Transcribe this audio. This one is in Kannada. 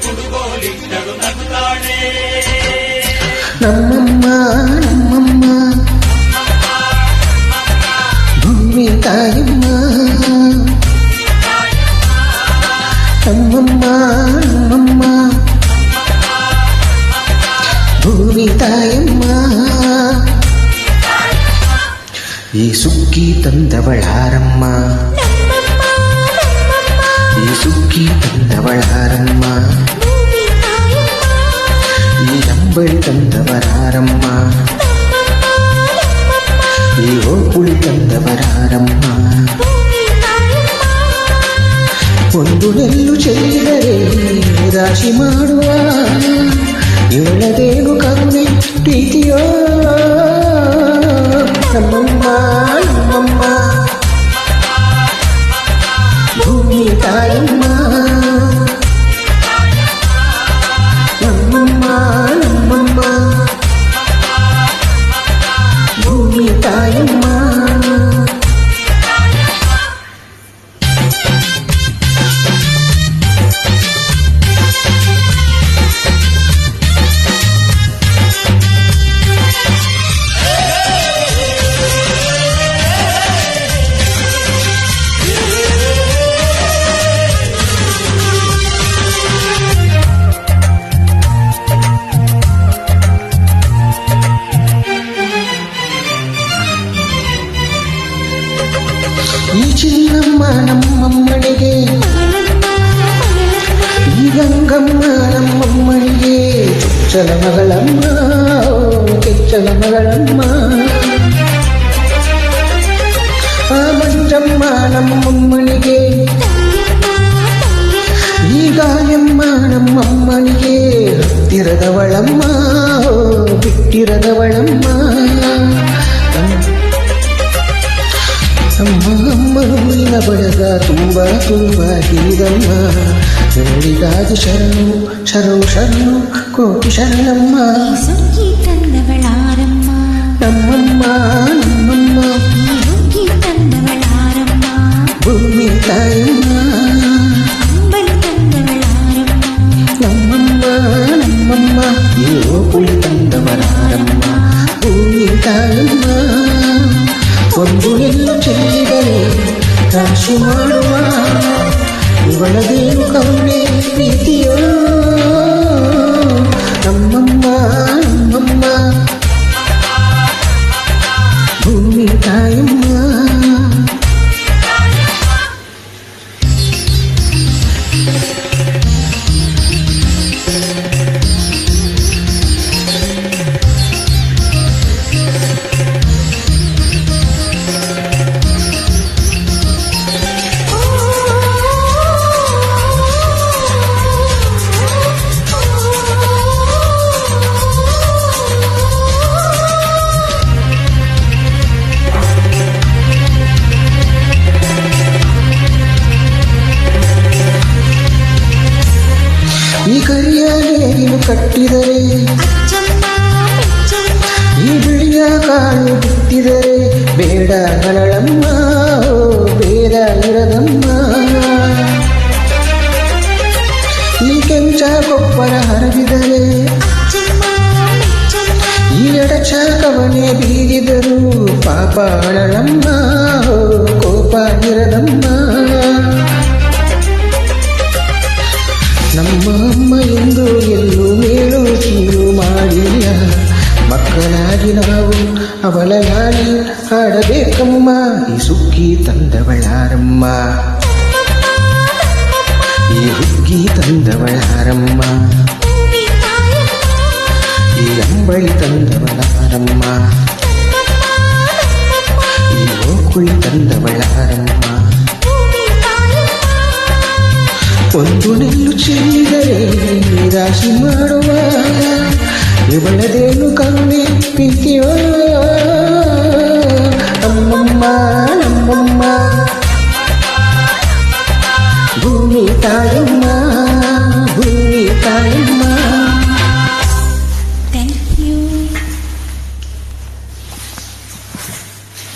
ಕುಡುಗೋಲಿಟ್ಟರು ನಗುತ್ತಾಳೆ. ನಮ್ಮಮ್ಮ ನಮ್ಮಮ್ಮ ಭೂಮಿ ತಾಯಮ್ಮ, ನಮ್ಮಮ್ಮ ನಮ್ಮಮ್ಮ ಭೂಮಿ ತಾಯಮ್ಮ. ಈ ಸುಗ್ಗಿ ತಂದವಳಾರಮ್ಮ, ಈ ಸುಗ್ಗಿ ತಂದವಳಾರಮ್ಮ, ಈ ಅಂಬಳಿ ತಂದವರಾರಮ್ಮ, ಈ ಓಪುಳಿ ತಂದವರಾರಮ್ಮ. ಒಂದು ನೆಲ್ಲು ಚೆಲ್ಲಿದರೆ ರಾಶಿ ಮಾಡುವ ಇವಳದೇನು ಕರುಣೆ ಪ್ರೀತಿಯೋ. ನಮ್ಮಮ್ಮ ನಮ್ಮಮ್ಮ ಭೂಮಿ ತಾಯಮ್ಮ, ನಮ್ಮಮ್ಮ ನಮ್ಮಮ್ಮ ಭೂಮಿ ತಾಯಮ್ಮ. ಈ ಚಿನ್ನಮ್ಮ ನಮ್ಮಮ್ಮನಿಗೆ, ಈ ಗಂಗಮ್ಮ ನಮ್ಮಮ್ಮನಿಗೆ ಚೊಚ್ಚಲ ಮಗಳಮ್ಮ, ಕೆಚ್ಚಲ ಮಗಳಮ್ಮ. ಆ ಮಂಜಮ್ಮ ನಮ್ಮಮ್ಮನಿಗೆ, ಈ ಗಾಯಮ್ಮ ನಮ್ಮಮ್ಮನಿಗೆ ಹತ್ತಿರದವಳಮ್ಮ, ಬಿಟ್ಟಿರದವಳಮ್ಮ. ಅಮ್ಮ ಹೂವಿನ ಬಡಗ ತುಂಬ ತುಂಬ ಹೀರಮ್ಮ, ಹೇಳಿಗಾಗಿ ಶರಣು ಶರಣು ಶರಣು ಕೋಟಿ ಶರಣಮ್ಮ. ಸುಗ್ಗಿ ತಂದವಳಾರಮ್ಮ, ನಮ್ಮಮ್ಮ ನಮ್ಮಮ್ಮ ಸುಗ್ಗಿ ತಂದವಳಾರಮ್ಮ, ಭೂಮಿ ತಾಯಮ್ಮ, ಅಂಬಲಿ ತಂದವಳಾರಮ್ಮ, ನಮ್ಮಮ್ಮ ನಮ್ಮಮ್ಮ ಈ ಓಪುಳಿ ತಂದವರಾರಮ್ಮ, ಭೂಮಿ ತಾಯಮ್ಮ. ಒಂದು ನೆಲ್ಲು ಚೆಲ್ಲಿದರೆ ರಾಶಿ ಮಾಡುವ ಇವಳದೇನು ಕರುಣೆ ಪ್ರೀತಿಯೋ. ನಮ್ಮಮ್ಮ ನಮ್ಮಮ್ಮ ಭೂಮಿ ತಾಯಮ್ಮ. ಈ ಕರಿಯ ನೇಗಿಲು ಕಟ್ಟಿದರೆ, ಈ ಬಿಳಿಯ ಕಾಳು ಬಿತ್ತಿದರೆ ಬೇಡ ಗಳಳಮ್ಮ, ಬೇಡ ಇರದಮ್ಮ. ಈ ಕೆಂಚ ಗೊಬ್ಬರ ಹರಿದಿದರೆ, ಈ ಎಡಚ ಕವನೆ ಬೀರಿದರು ಪಾಪ ಅಳಳಮ್ಮ, ಕೋಪ ಇರದಮ್ಮ. ನಮ್ಮ ಅಮ್ಮ ಎಂದು ಎಲ್ಲೂ ಮೇಲು ಕೀಳು ಮಾಡಿಲ್ಲ, ಮಕ್ಕಳಾಗಿ ನಾವು ಅವಳ ಲಾಲಿ ಹಾಡಬೇಕಮ್ಮ. ಈ ಸುಗ್ಗಿ ತಂದವಳಾರಮ್ಮ, ಈ ಹುಗ್ಗಿ ತಂದವಳಾರಮ್ಮ, ಈ ಅಂಬಳಿ ತಂದವಳಾರಮ್ಮ, ಈ ಓಕುಳಿ ತಂದವಳಾರಮ್ಮ. ಒಂದು ನೆಲ್ಲು ಚೆಲ್ಲಿದರೆ ರಾಶಿ ಮಾಡುವ ಇವಳದೇನು ಕರುಣೆ ಪ್ರೀತಿಯೋ. ನಮ್ಮಮ್ಮ ನಮ್ಮಮ್ಮ ಭೂಮಿ ತಾಯಮ್ಮ.